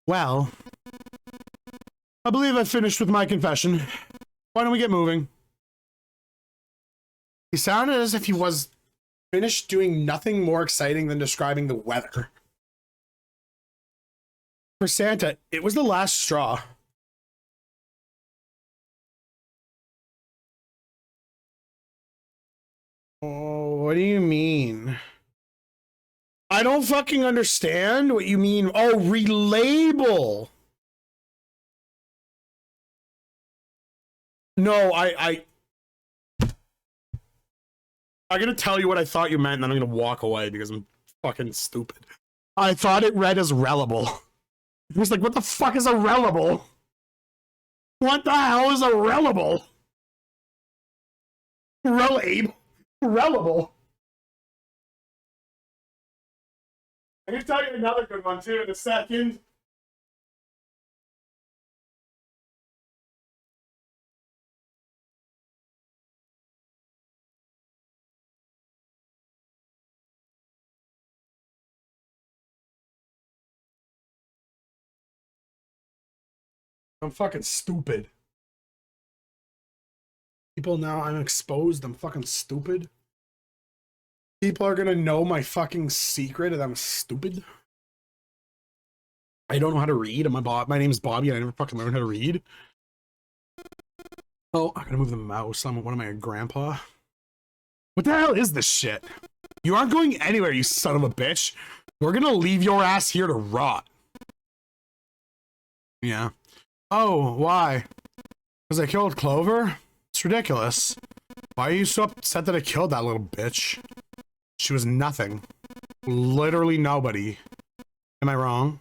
Well, I believe I've finished with my confession. Why don't we get moving? He sounded as if he was finished doing nothing more exciting than describing the weather. For Santa, it was the last straw. Oh, what do you mean? I don't fucking understand what you mean. Oh, relabel. No, I'm gonna tell you what I thought you meant, and then I'm gonna walk away because I'm fucking stupid. I thought it read as reliable. It was like, what the fuck is a reliable? What the hell is a reliable? Reliable. I'm gonna tell you another good one too in a second. I'm fucking stupid. People now, I'm exposed. I'm fucking stupid. People are gonna know my fucking secret and I'm stupid. I don't know how to read. My name's Bobby and I never fucking learned how to read. Oh, I gotta move the mouse. I'm one of my grandpa. What the hell is this shit? You aren't going anywhere, you son of a bitch. We're gonna leave your ass here to rot. Yeah. Oh, why? Because I killed Clover? It's ridiculous. Why are you so upset that I killed that little bitch? She was nothing. Literally nobody. Am I wrong?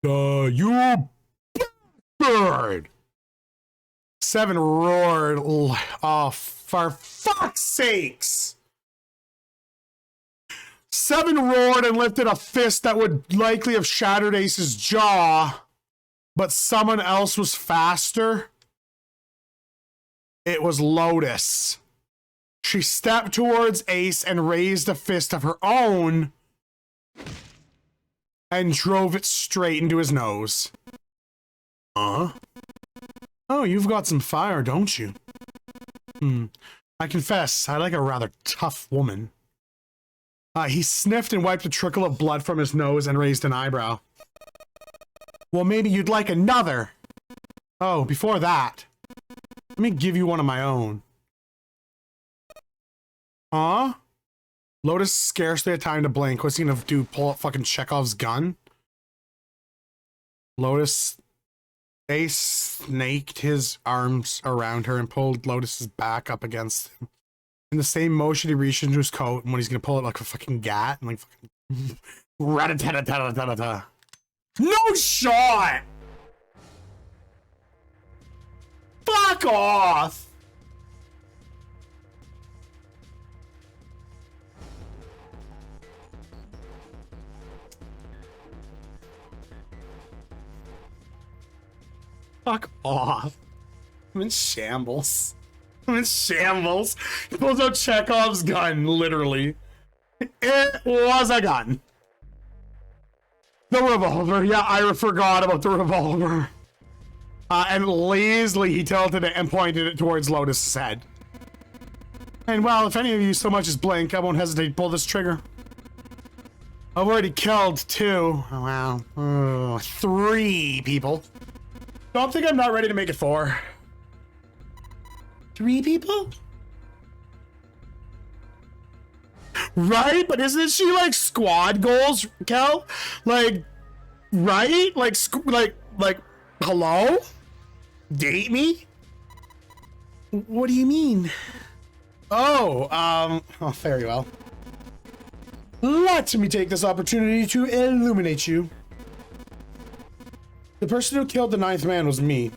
You bastard! 7 roared. Oh, for fuck's sakes! 7 roared and lifted a fist that would likely have shattered Ace's jaw, but someone else was faster. It was Lotus. She stepped towards Ace and raised a fist of her own and drove it straight into his nose. Oh, you've got some fire, don't you? I confess, I like a rather tough woman. He sniffed and wiped a trickle of blood from his nose and raised an eyebrow. Well, maybe you'd like another. Oh, before that, let me give you one of my own. Huh? Lotus scarcely had time to blink. Was he gonna pull up fucking Chekhov's gun? Lotus, Ace snaked his arms around her and pulled Lotus's back up against him. In the same motion, he reached into his coat, and when he's gonna pull it like a fucking gat, and like fucking rat-a-tat-a-tat-a-tat-a-tat. No shot! Fuck off! Fuck off. I'm in shambles. I'm in shambles. He pulls out Chekhov's gun, literally. It was a gun. The revolver. Yeah, I forgot about the revolver. And lazily he tilted it and pointed it towards Lotus's head. And well, if any of you so much as blink, I won't hesitate to pull this trigger. I've already killed 2. Oh, wow. 3 people. Don't think I'm not ready to make it 4. 3 people? Right? But isn't she like squad goals, Kel? Like, right? Like, hello? Date me? What do you mean? Oh, very well. Let me take this opportunity to illuminate you. The person who killed the 9th man was me.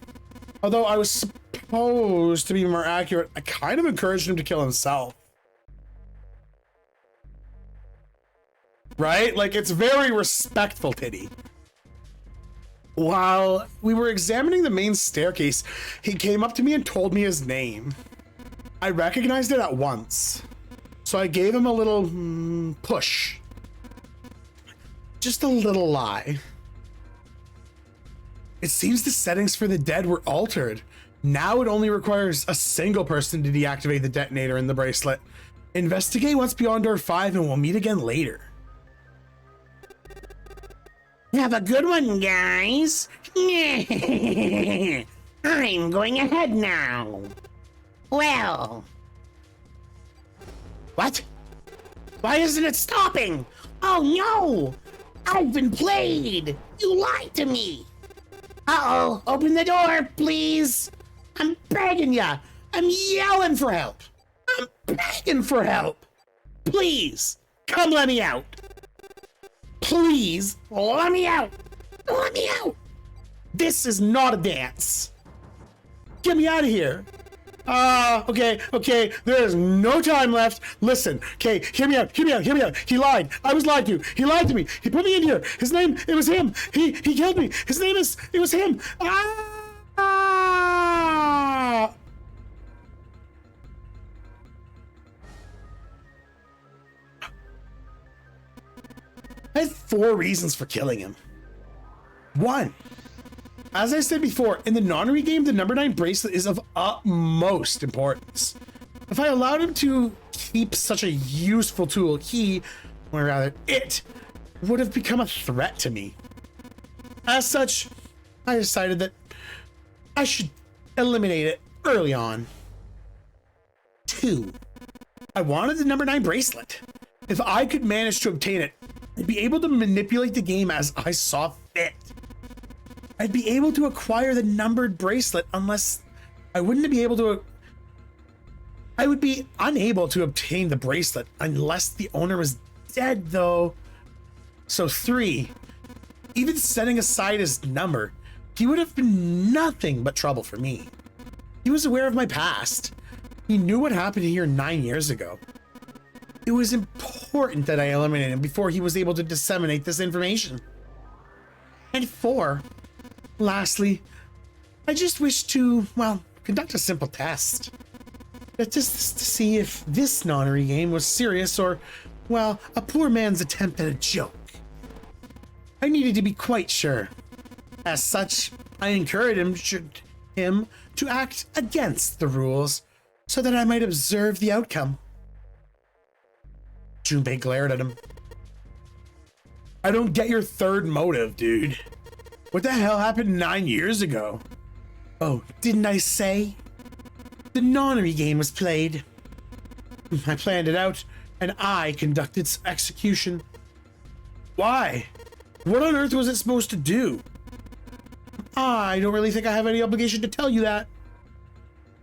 Although I was supposed to be more accurate, I kind of encouraged him to kill himself. Right? Like, it's very respectful, Titty. While we were examining the main staircase, he came up to me and told me his name. I recognized it at once, so I gave him a little push. just a little lie. It seems the settings for the dead were altered. Now it only requires a single person to deactivate the detonator in the bracelet. Investigate what's beyond door 5 and we'll meet again later. Have a good one, guys. I'm going ahead now. Well. What? Why isn't it stopping? Oh no! I've been played! You lied to me! Uh-oh, open the door, please! I'm begging ya! I'm yelling for help! I'm begging for help! Please, come let me out! Please, let me out! Let me out! This is not a dance! Get me out of here! Okay, there is no time left. Listen, okay, hear me out. He lied. I was lied to. He lied to me. He put me in here. His name, it was him. He killed me. It was him. Ah! I had 4 reasons for killing him. 1. As I said before, in the nonary game, the number 9 bracelet is of utmost importance. If I allowed him to keep such a useful tool, it would have become a threat to me. As such, I decided that I should eliminate it early on. 2. I wanted the number 9 bracelet. If I could manage to obtain it, I'd be able to manipulate the game as I saw fit. I'd be able to acquire the numbered bracelet unless I would be unable to obtain the bracelet unless the owner was dead though. So 3, even setting aside his number, he would have been nothing but trouble for me. He was aware of my past. He knew what happened here 9 years ago. It was important that I eliminate him before he was able to disseminate this information. And 4, lastly, I just wish to, conduct a simple test. Just to see if this nonary game was serious or, a poor man's attempt at a joke. I needed to be quite sure. As such, I encouraged him to act against the rules so that I might observe the outcome. Junpei glared at him. I don't get your third motive, dude. What the hell happened 9 years ago? Oh, didn't I say? The nonary game was played. I planned it out, and I conducted its execution. Why? What on earth was it supposed to do? I don't really think I have any obligation to tell you that.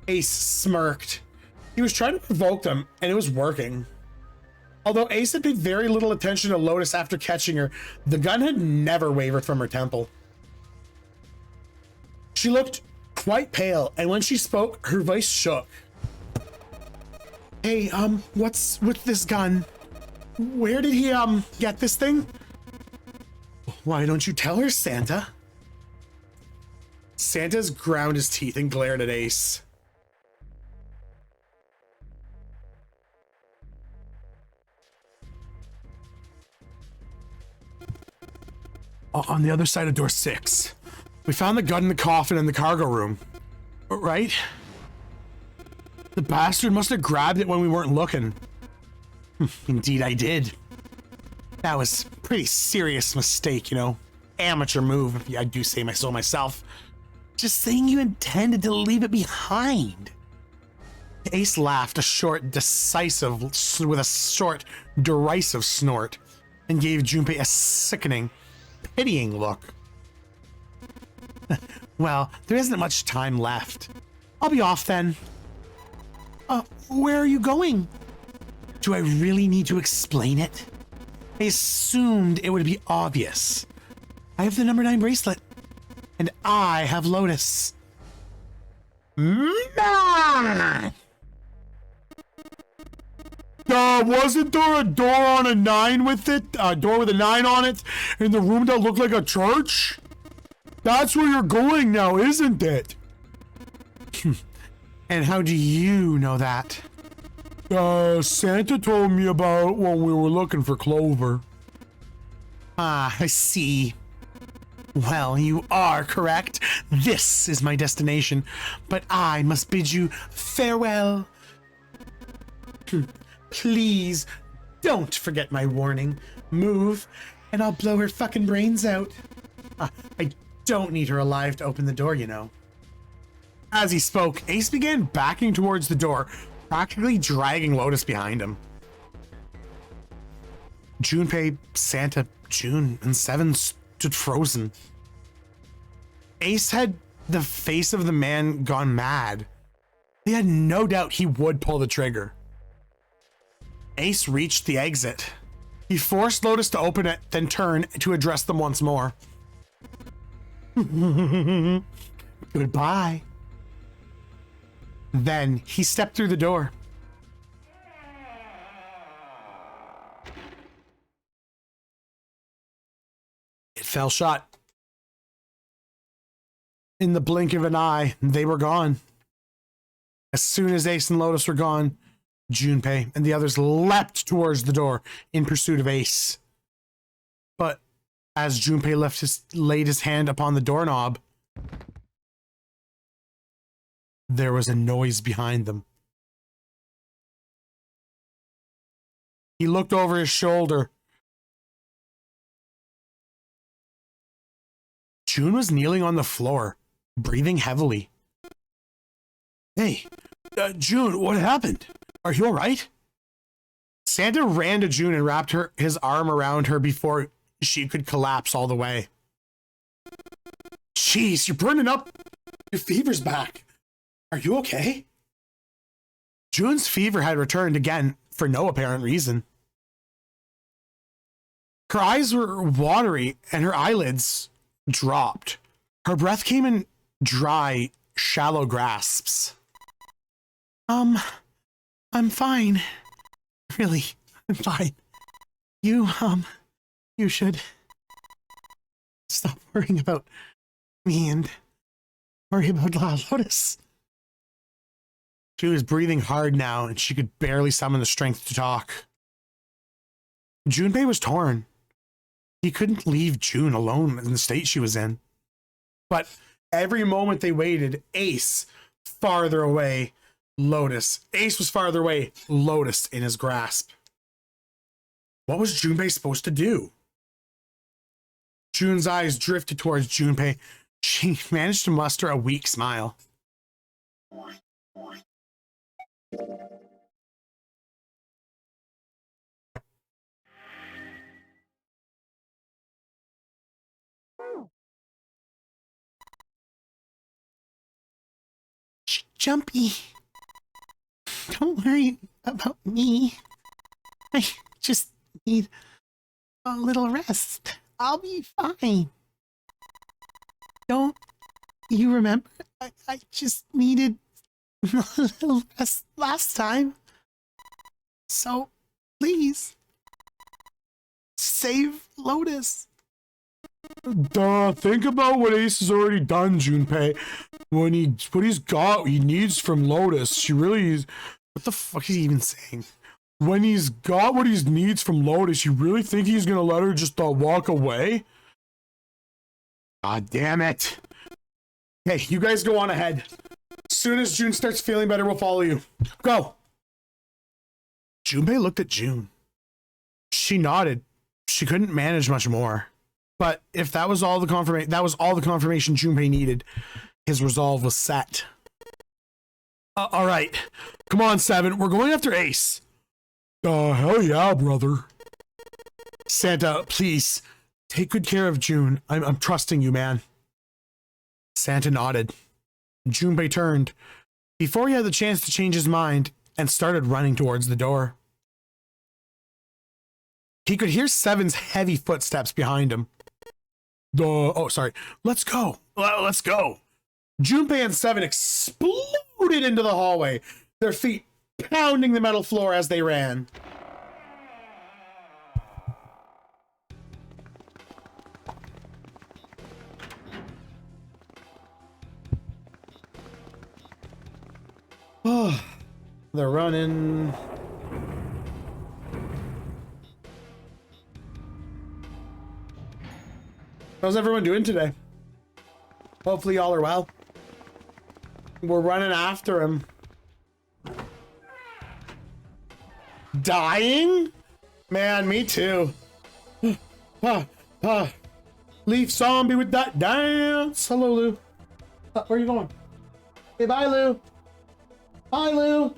Ace smirked. He was trying to provoke them, and it was working. Although Ace had paid very little attention to Lotus after catching her, the gun had never wavered from her temple. She looked quite pale, and when she spoke, her voice shook. Hey, what's with this gun? Where did he, get this thing? Why don't you tell her, Santa? Santa's ground his teeth and glared at Ace. On the other side of door 6. We found the gun in the coffin in the cargo room. Right? The bastard must have grabbed it when we weren't looking. Indeed I did. That was a pretty serious mistake, Amateur move, if I do say so myself. Just saying you intended to leave it behind. Ace laughed with a short, derisive snort, and gave Junpei a sickening, pitying look. Well, there isn't much time left. I'll be off then. Where are you going? Do I really need to explain it? I assumed it would be obvious. I have the number 9 bracelet, and I have Lotus. Wasn't there a door on a 9 with it? A door with a 9 on it in the room that looked like a church? That's where you're going now, isn't it? And how do you know that? Santa told me about when we were looking for Clover. Ah, I see. Well, you are correct. This is my destination, but I must bid you farewell. Please, don't forget my warning. Move, and I'll blow her fucking brains out. I don't need her alive to open the door, you know. As he spoke, Ace began backing towards the door, practically dragging Lotus behind him. Junpei, Santa, June, and Seven stood frozen. Ace had the face of the man gone mad. They had no doubt he would pull the trigger. Ace reached the exit. He forced Lotus to open it, then turn to address them once more. Goodbye. Then he stepped through the door. It fell shut. In the blink of an eye, they were gone. As soon as Ace and Lotus were gone, Junpei and the others leapt towards the door in pursuit of Ace. But as Junpei laid his hand upon the doorknob, there was a noise behind them. He looked over his shoulder. June was kneeling on the floor, breathing heavily. Hey, June, what happened? Are you all right? Santa ran to June and wrapped his arm around her before she could collapse all the way. Jeez, you're burning up. Your fever's back. Are you okay? June's fever had returned again for no apparent reason. Her eyes were watery and her eyelids dropped. Her breath came in dry, shallow gasps. I'm fine. Really, I'm fine. You should stop worrying about me and worry about Lotus. She was breathing hard now, and she could barely summon the strength to talk. Junpei was torn. He couldn't leave June alone in the state she was in. But every moment they waited, Ace farther away, Lotus. Ace was farther away, Lotus in his grasp. What was Junpei supposed to do? June's eyes drifted towards Junpei. She managed to muster a weak smile. Jumpy, don't worry about me. I just need a little rest. I'll be fine. Don't you remember? I just needed a little rest last time. So, please, save Lotus. Duh, think about what Ace has already done, Junpei. What he's got, he needs from Lotus. She really is. What the fuck is he even saying? When he's got what he needs from Lotus, you really think he's gonna let her just walk away? God damn it. Hey, you guys go on ahead. As soon as June starts feeling better, we'll follow you. Go. Junpei looked at June. She nodded. She couldn't manage much more. But if that was all the confirmation, Junpei needed. His resolve was set. All right, come on, Seven. We're going after Ace. Hell yeah, brother. Santa, please take good care of June. I'm trusting you, man. Santa nodded. Junpei turned before he had the chance to change his mind and started running towards the door. He could hear Seven's heavy footsteps behind him. Oh, sorry. Let's go. Let's go. Junpei and Seven exploded into the hallway, their feet pounding the metal floor as they ran. Oh, they're running. How's everyone doing today? Hopefully y'all are well. We're running after him. Dying? Man, me too. Leaf zombie with that dance. Hello, Lou. Where are you going? Hey, bye, Lou. Bye, Lou.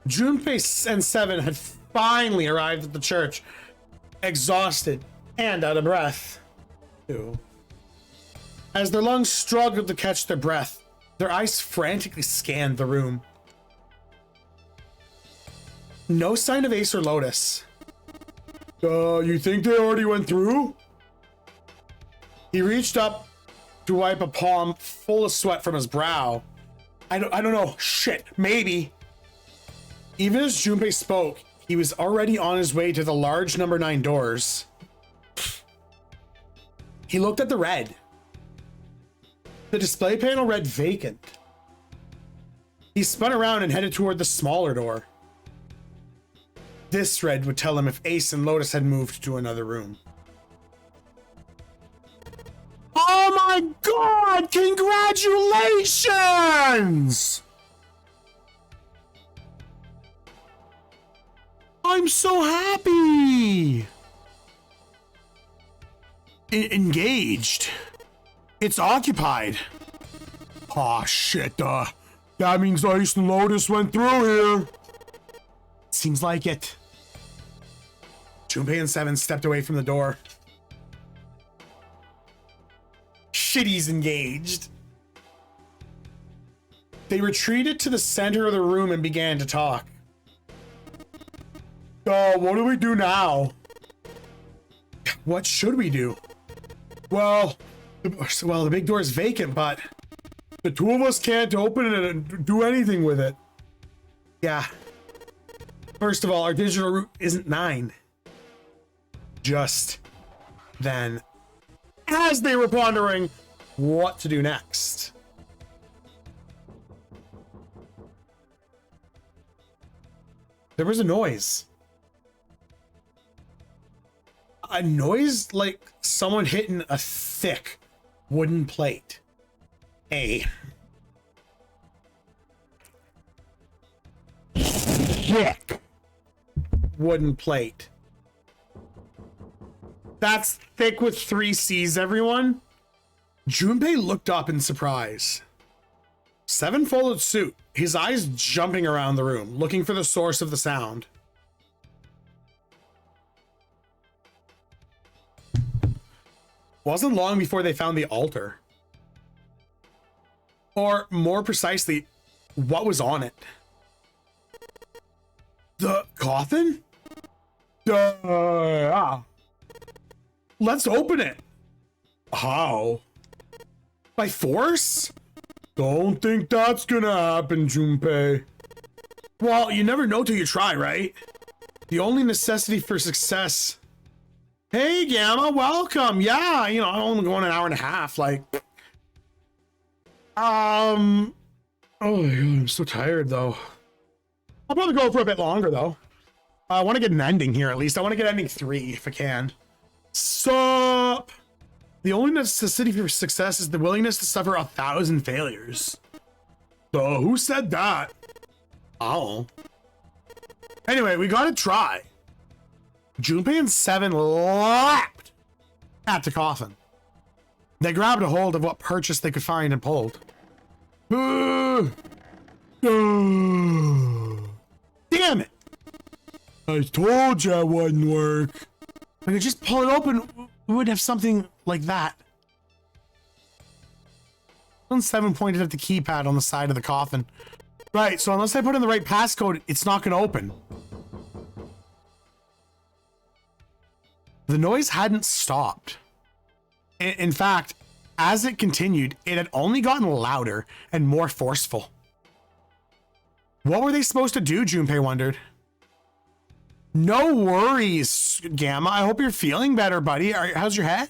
Junpei and Seven had finally arrived at the church, exhausted and out of breath. Ew. As their lungs struggled to catch their breath, their eyes frantically scanned the room. No sign of Ace or Lotus. You think they already went through? He reached up to wipe a palm full of sweat from his brow. I don't know. Shit, maybe. Even as Junpei spoke, he was already on his way to the large number 9 doors. He looked at the red. The display panel read vacant. He spun around and headed toward the smaller door. This red would tell him if Ace and Lotus had moved to another room. Oh my god! Congratulations! I'm so happy! Engaged. It's occupied. Aw, shit, that means Ace and Lotus went through here. Seems like it. Junpei and Seven stepped away from the door. Shit, he's engaged. They retreated to the center of the room and began to talk. What do we do now? What should we do? Well, the big door is vacant, but the two of us can't open it and do anything with it. Yeah. First of all, our digital route isn't 9. Just then, as they were pondering what to do next, there was a noise. A noise like someone hitting a thick wooden plate. A thick wooden plate. That's thick with 3 C's, everyone. Junpei looked up in surprise. Seven followed suit, his eyes jumping around the room, looking for the source of the sound. Wasn't long before they found the altar. Or more precisely, what was on it? The coffin? Let's open it. How? By force? Don't think that's gonna happen, Junpei. Well, you never know till you try, right? The only necessity for success. Hey, Gamma, welcome. Yeah, I'm only going an hour and a half. Like, oh my god, I'm so tired though. I'll probably go for a bit longer though. I want to get an ending here at least. I want to get ending 3 if I can. Sup? The only necessity for success is the willingness to suffer 1,000 failures. So who said that? Oh. Anyway, we gotta try. Junpei and Seven leapt at the coffin. They grabbed a hold of what purchase they could find and pulled. Damn it! I told you it wouldn't work. If we could just pull it open, we would have something like that. Seven pointed at the keypad on the side of the coffin. Right, so unless I put in the right passcode, it's not gonna open. The noise hadn't stopped. In fact, as it continued, it had only gotten louder and more forceful. What were they supposed to do, Junpei wondered. No worries, Gamma. I hope you're feeling better, buddy. How's your head?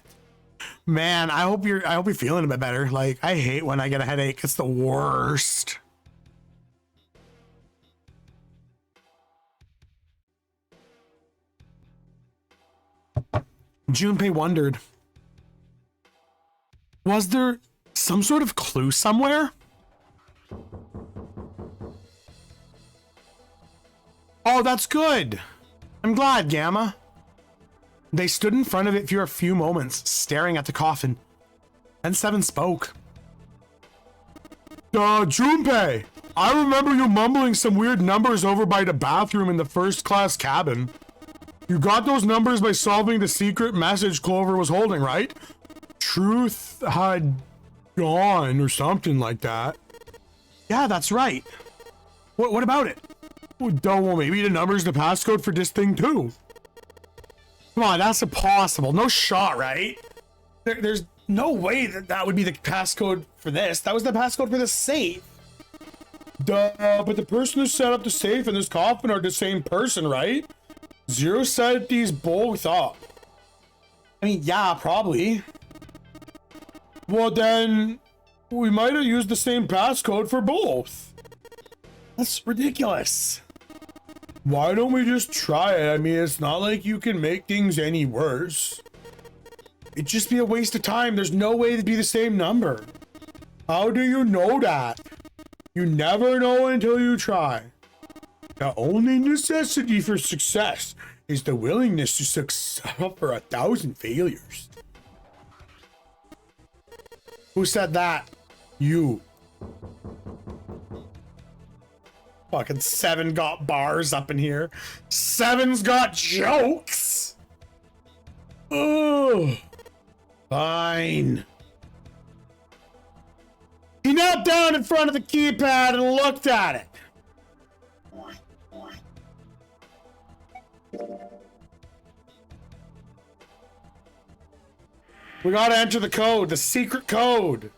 Man, I hope you're feeling a bit better. Like, I hate when I get a headache. It's the worst. Junpei wondered, was there some sort of clue somewhere? Oh, that's good. I'm glad, Gamma. They stood in front of it for a few moments, staring at the coffin. Then Seven spoke. Junpei, I remember you mumbling some weird numbers over by the bathroom in the first class cabin. You got those numbers by solving the secret message Clover was holding, right? Truth had gone or something like that. Yeah, that's right. What about it? Well, maybe the number's the passcode for this thing too. Come on, that's impossible. No shot, right? There's no way that would be the passcode for this. That was the passcode for the safe. Duh, but the person who set up the safe and this coffin are the same person, right? Zero set these both up. I mean, yeah, probably. Well, then we might have used the same passcode for both. That's ridiculous. Why don't we just try it? I mean, it's not like you can make things any worse. It'd just be a waste of time. There's no way it'd be the same number. How do you know that? You never know until you try. The only necessity for success is the willingness to suffer 1,000 failures. Who said that? You. Fucking Seven got bars up in here. Seven's got jokes. Oh, fine. He knelt down in front of the keypad and looked at it. We gotta enter the code, the secret code.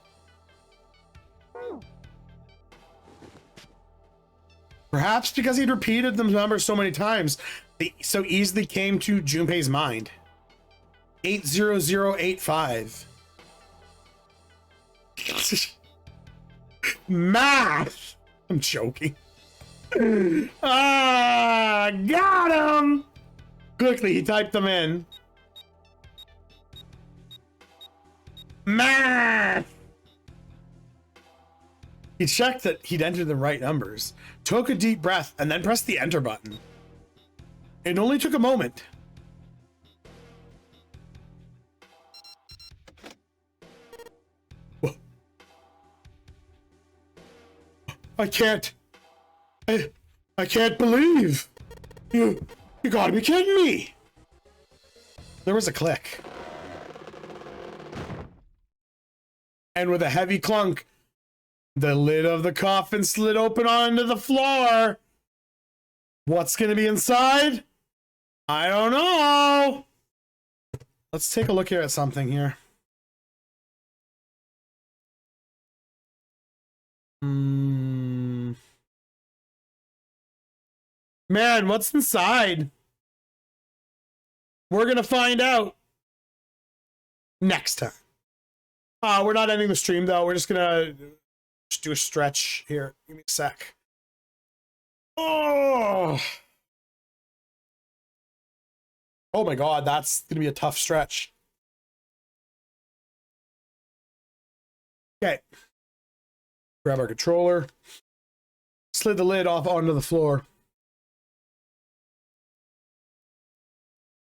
Perhaps because he'd repeated the numbers so many times, they so easily came to Junpei's mind. 80085. Math! I'm joking. Got him! Quickly, he typed them in. Math! He checked that he'd entered the right numbers, took a deep breath, and then pressed the enter button. It only took a moment. I can't believe. You gotta be kidding me. There was a click. And with a heavy clunk, the lid of the coffin slid open onto the floor. What's gonna be inside? I don't know. Let's take a look here at something here. Man, what's inside? We're gonna find out next time. We're not ending the stream though. We're just gonna do a stretch here. Give me a sec. Oh my god, that's gonna be a tough stretch. Okay. Grab our controller. Slid the lid off onto the floor.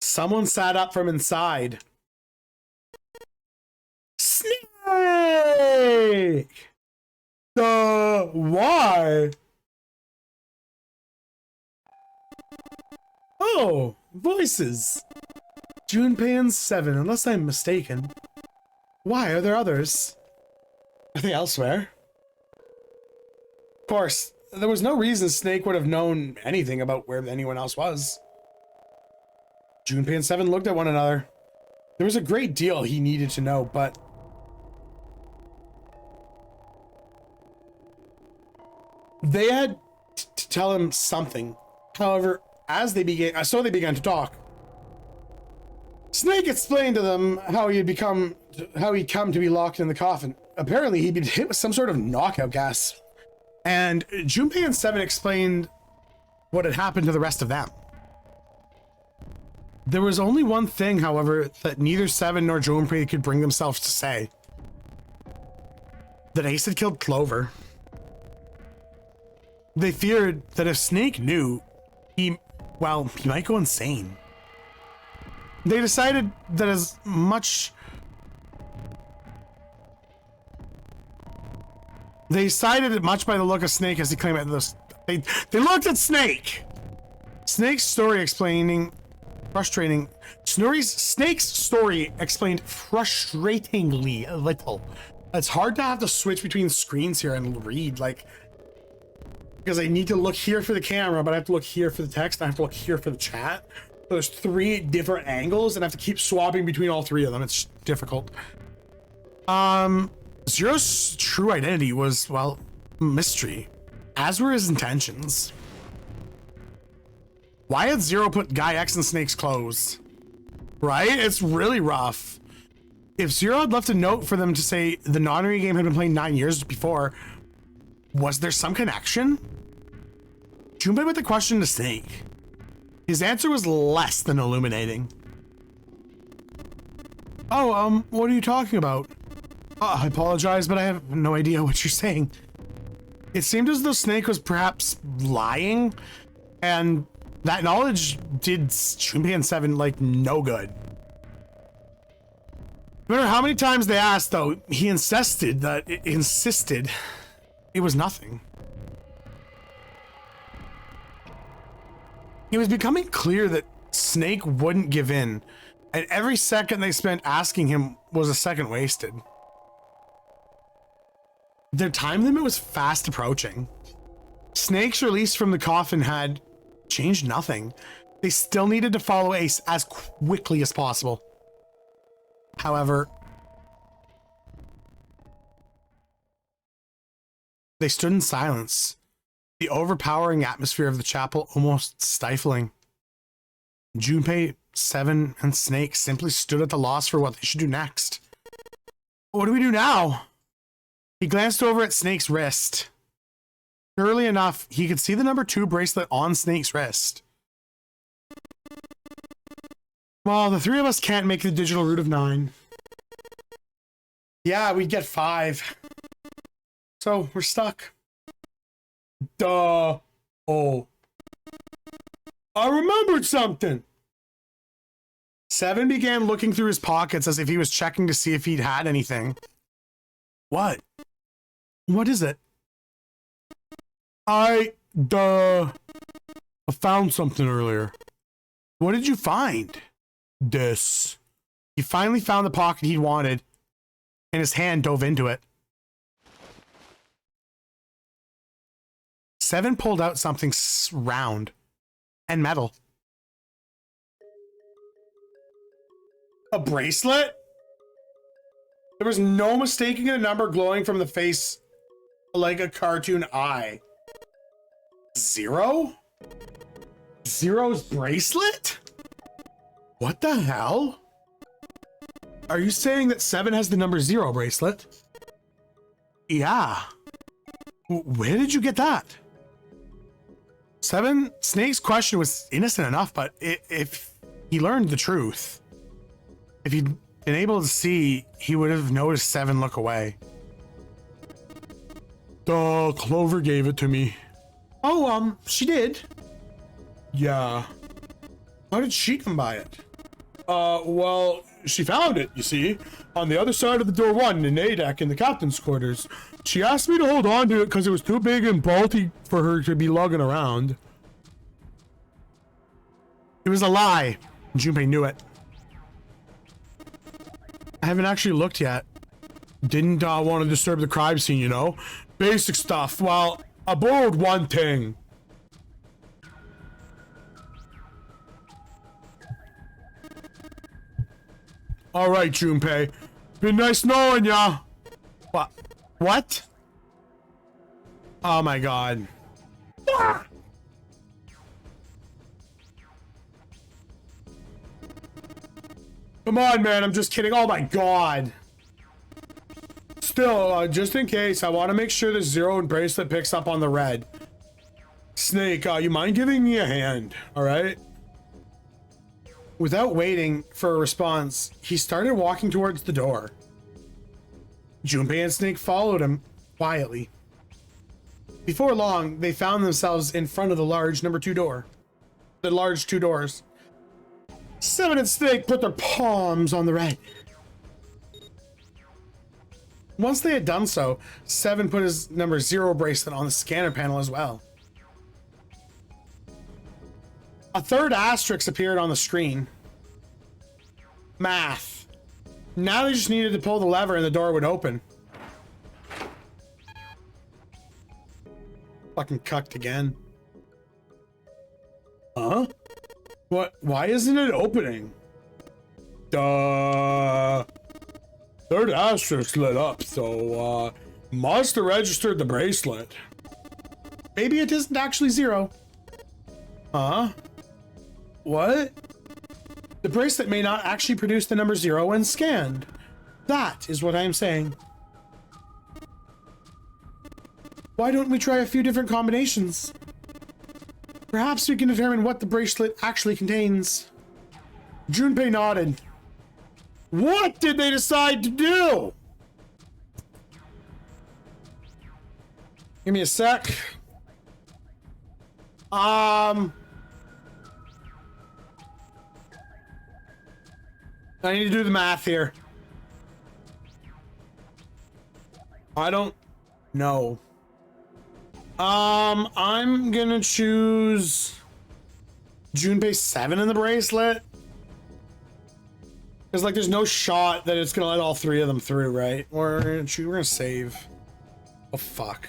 Someone sat up from inside. Snake! Why? Oh, voices. Junpei and Seven, unless I'm mistaken. Why are there others? Are they elsewhere? Of course, there was no reason Snake would have known anything about where anyone else was. Junpei and Seven looked at one another. There was a great deal he needed to know, but they had to tell him something. However, as they began to talk. Snake explained to them how he'd come to be locked in the coffin. Apparently, he'd been hit with some sort of knockout gas. And Junpei and Seven explained what had happened to the rest of them. There was only one thing, however, that neither Seven nor Junpei could bring themselves to say. That Ace had killed Clover. They feared that if Snake knew, he might go insane. They decided that as much... They decided it much by the look of Snake as he claimed at this. They looked at Snake! Snake's story explaining... Snake's story explained frustratingly little. It's hard to have to switch between screens here and read, like... Because I need to look here for the camera, but I have to look here for the text, and I have to look here for the chat. So there's 3 different angles, and I have to keep swapping between all 3 of them. It's difficult. Zero's true identity was, well, mystery. As were his intentions. Why had Zero put Guy X in Snake's clothes? Right? It's really rough. If Zero had left a note for them to say the Nonary game had been played 9 years before, was there some connection? Junpei put the question to Snake. His answer was less than illuminating. Oh, what are you talking about? I apologize, but I have no idea what you're saying. It seemed as though Snake was perhaps lying, and that knowledge did Junpei and Seven, like, no good. No matter how many times they asked, though, he insisted it was nothing. It was becoming clear that Snake wouldn't give in, and every second they spent asking him was a second wasted. Their time limit was fast approaching. Snake's release from the coffin had changed nothing. They still needed to follow Ace as quickly as possible. However, they stood in silence, the overpowering atmosphere of the chapel almost stifling. Junpei, Seven, and Snake simply stood at the loss for what they should do next. What do we do now? He glanced over at Snake's wrist. Surely enough, he could see the number 2 bracelet on Snake's wrist. Well, the 3 of us can't make the digital root of 9. Yeah, we'd get 5. So, we're stuck. Duh. Oh. I remembered something. Seven began looking through his pockets as if he was checking to see if he'd had anything. What? What is it? I found something earlier. What did you find? This. He finally found the pocket he wanted, and his hand dove into it. Seven pulled out something round and metal. A bracelet? There was no mistaking a number glowing from the face like a cartoon eye. 0? Zero's bracelet? What the hell? Are you saying that 7 has the number 0 bracelet? Yeah. Where did you get that? Snake's question was innocent enough, but if he learned the truth, if he'd been able to see, he would have noticed 7 look away. Clover gave it to me. Oh, she did? Yeah. How did she come by it? Well, she found it, you see, on the other side of the door 1 in ADAC in the captain's quarters. She asked me to hold on to it because it was too big and bulky for her to be lugging around. It was a lie. Junpei knew it. I haven't actually looked yet. Didn't want to disturb the crime scene, you know? Basic stuff. Well, I borrowed one thing. All right, Junpei. Been nice knowing ya. What? Oh my god. Ah! Come on, man. I'm just kidding. Oh my god. Still, just in case, I want to make sure the 0 bracelet picks up on the red. Snake, you mind giving me a hand? All right. Without waiting for a response, he started walking towards the door. Junpei and Snake followed him quietly. Before long, they found themselves in front of the large number 2 door. The large 2 doors. Seven and Snake put their palms on the red. Once they had done so, Seven put his number 0 bracelet on the scanner panel as well. A third asterisk appeared on the screen. Math. Now they just needed to pull the lever and the door would open. Fucking cucked again. Huh? What? Why isn't it opening? Duh. Third asterisk lit up, so, must have registered the bracelet. Maybe it isn't actually 0. Huh? What? The bracelet may not actually produce the number 0 when scanned. That is what I am saying. Why don't we try a few different combinations? Perhaps we can determine what the bracelet actually contains. Junpei nodded. What did they decide to do? Give me a sec. I need to do the math here. I don't know. I'm gonna choose Junpei 7 in the bracelet. Because, like, there's no shot that it's gonna let all 3 of them through, right? We're gonna save. Oh, fuck.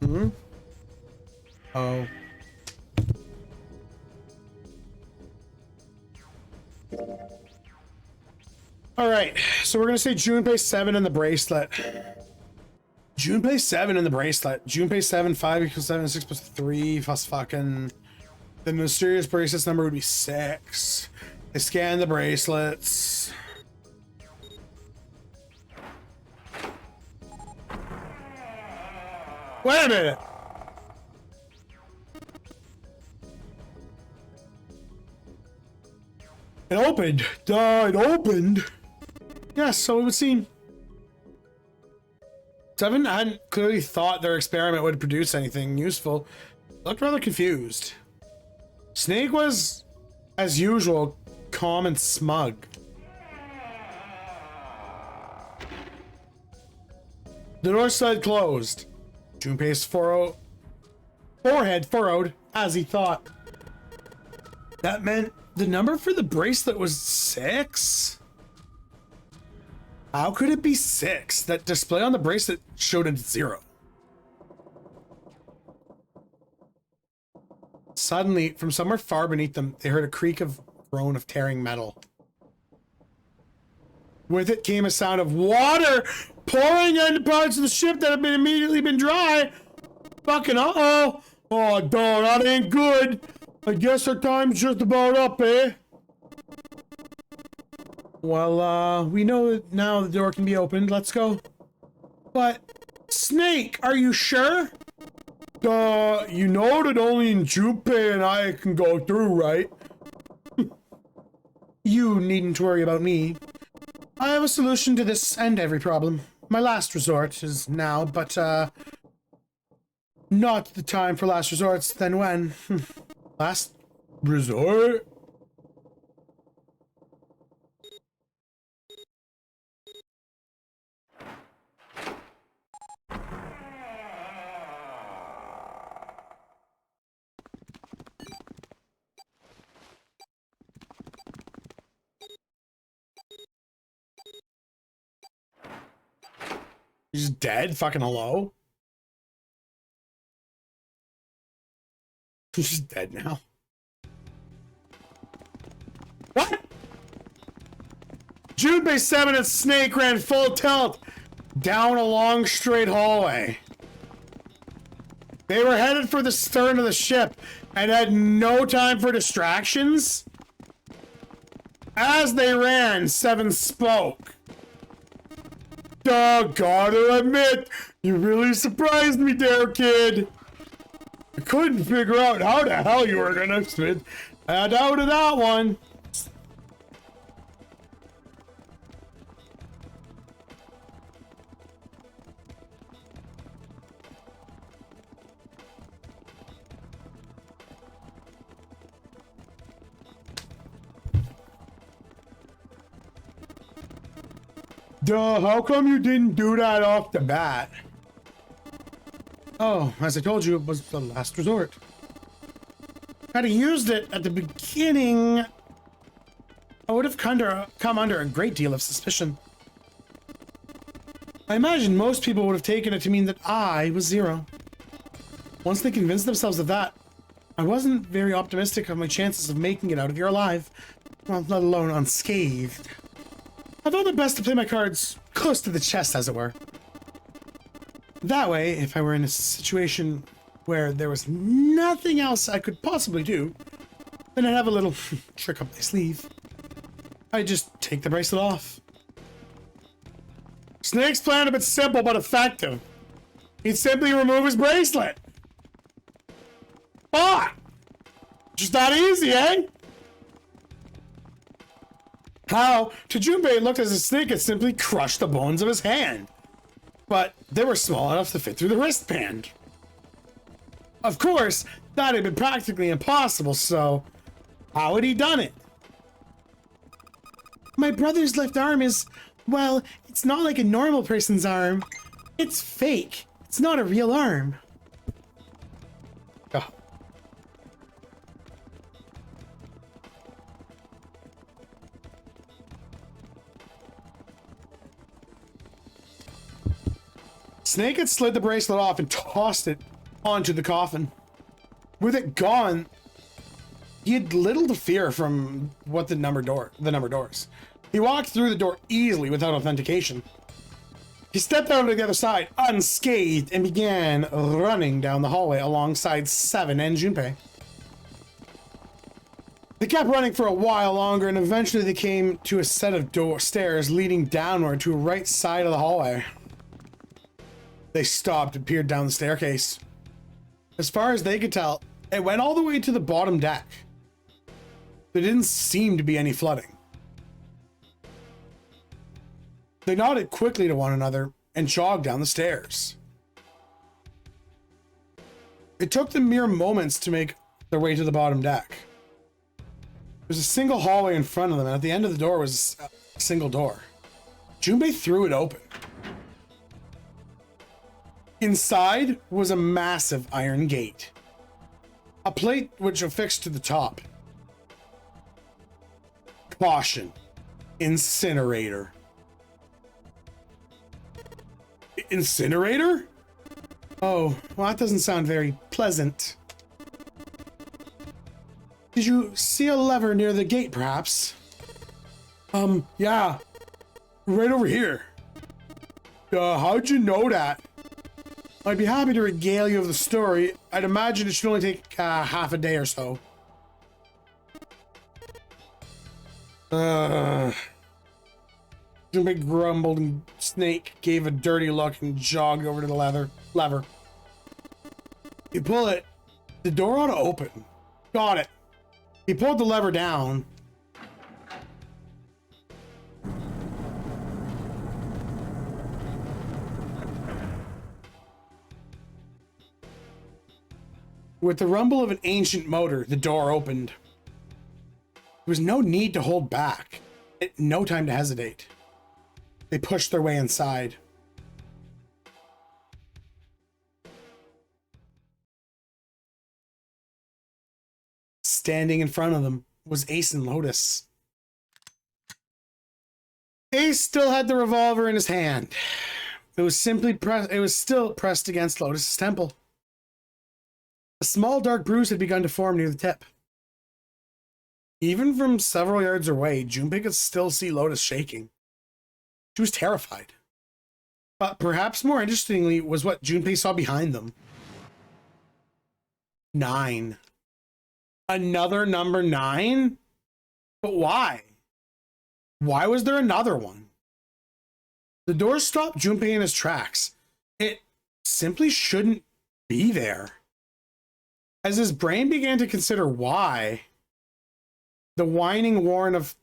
Hmm? Oh. Alright, so we're gonna say Junpei 7 in the bracelet. Junpei 7 in the bracelet. Junpei 7, 5 equals 7, 6 plus 3 plus fucking... The mysterious bracelets number would be 6. They scan the bracelets. Wait a minute! It opened. Duh, it opened. Yes, so it would seem. 7 hadn't clearly thought their experiment would produce anything useful. Looked rather confused. Snake was, as usual, calm and smug. The door slid closed. Junpei's forehead furrowed as he thought. That meant the number for the bracelet was 6? How could it be 6? That display on the bracelet showed a 0. Suddenly, from somewhere far beneath them, they heard a creak of groan of tearing metal. With it came a sound of water pouring into parts of the ship that had immediately been dry. Fucking uh-oh. Oh, dog, that ain't good. I guess our time's just about up, eh? Well, we know that now the door can be opened. Let's go. But, Snake, are you sure? You know that only Junpei and I can go through, right? You needn't worry about me. I have a solution to this and every problem. My last resort is now, but, not the time for last resorts, then when? Last resort? He's dead? Fucking hello? He's just dead now. What? Junpei 7 and Snake ran full tilt down a long straight hallway. They were headed for the stern of the ship and had no time for distractions. As they ran, Seven spoke. Gotta admit, you really surprised me there, kid. I couldn't figure out how the hell you were gonna fit that out of that one. Duh, how come you didn't do that off the bat? Oh, as I told you, it was the last resort. Had I used it at the beginning, I would have come under a great deal of suspicion. I imagine most people would have taken it to mean that I was Zero. Once they convinced themselves of that, I wasn't very optimistic of my chances of making it out of here alive, well, let alone unscathed. I thought it best to play my cards close to the chest, as it were. That way, if I were in a situation where there was nothing else I could possibly do, then I'd have a little trick up my sleeve. I'd just take the bracelet off. Snake's plan a bit simple but effective. He'd simply remove his bracelet. Ah! Just that easy, eh? How? To Junpei, it looked as if Snake had simply crushed the bones of his hand. But they were small enough to fit through the wristband. Of course, that had been practically impossible, so how had he done it? My brother's left arm is, well, it's not like a normal person's arm. It's fake. It's not a real arm. Oh. Snake had slid the bracelet off and tossed it onto the coffin. With it gone, he had little to fear from what the number doors. He walked through the door easily without authentication. He stepped out of the other side unscathed and began running down the hallway alongside Seven and Junpei. They kept running for a while longer, and eventually they came to a set of stairs leading downward to a right side of the hallway. They stopped and peered down the staircase. As far as they could tell, it went all the way to the bottom deck. There didn't seem to be any flooding. They nodded quickly to one another and jogged down the stairs. It took them mere moments to make their way to the bottom deck. There was a single hallway in front of them, and at the end of the door was a single door. Junpei threw it open. Inside was a massive iron gate. A plate which affixed to the top. Caution. Incinerator. Incinerator? Oh, well, that doesn't sound very pleasant. Did you see a lever near the gate, perhaps? Yeah. Right over here. How'd you know that? I'd be happy to regale you of the story. I'd imagine it should only take half a day or so. Junpei grumbled, and Snake gave a dirty look and jogged over to the lever. You pull it, the door ought to open. Got it. He pulled the lever down. With the rumble of an ancient motor, the door opened. There was no need to hold back. No time to hesitate. They pushed their way inside. Standing in front of them was Ace and Lotus. Ace still had the revolver in his hand. It was still pressed against Lotus's temple. A small dark bruise had begun to form near the tip. Even from several yards away, Junpei could still see Lotus shaking. She was terrified. But perhaps more interestingly was what Junpei saw behind them. 9. Another number 9? But why? Why was there another one? The door stopped Junpei in his tracks. It simply shouldn't be there. As his brain began to consider why, the whining warn of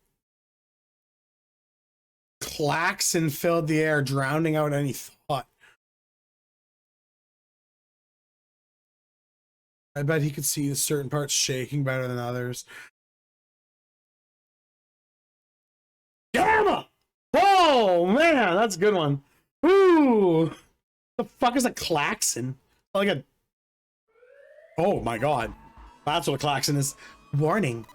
klaxon filled the air, drowning out any thought. I bet he could see certain parts shaking better than others. Gamma! Oh, man, that's a good one. Ooh. The fuck is a klaxon? Like a... Oh, my God. That's what a klaxon is. Warning.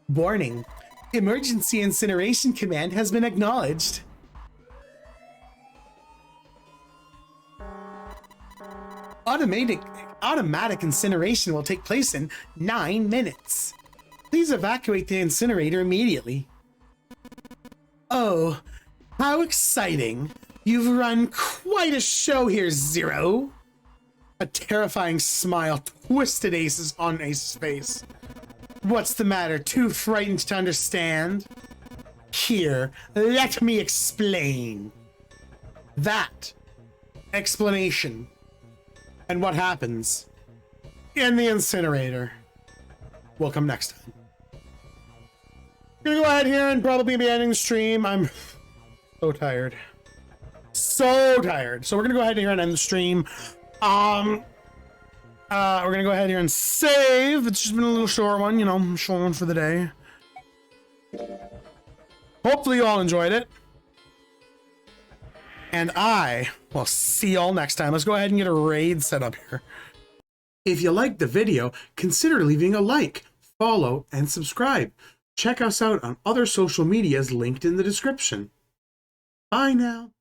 Warning. Emergency incineration command has been acknowledged. Automatic incineration will take place in 9 minutes. Please evacuate the incinerator immediately. Oh, how exciting. You've run quite a show here, Zero. A terrifying smile twisted on Ace's face. What's the matter? Too frightened to understand? Here, let me explain. That explanation and what happens in the incinerator will come next time. I'm gonna go ahead here and probably be ending the stream. I'm so tired. So tired. So we're gonna go ahead here and end the stream. We're gonna go ahead here and save. It's just been a little short one, you know, short one for the day. Hopefully you all enjoyed it. And I will see y'all next time. Let's go ahead and get a raid set up here. If you liked the video, consider leaving a like, follow, and subscribe. Check us out on other social medias linked in the description. Bye now.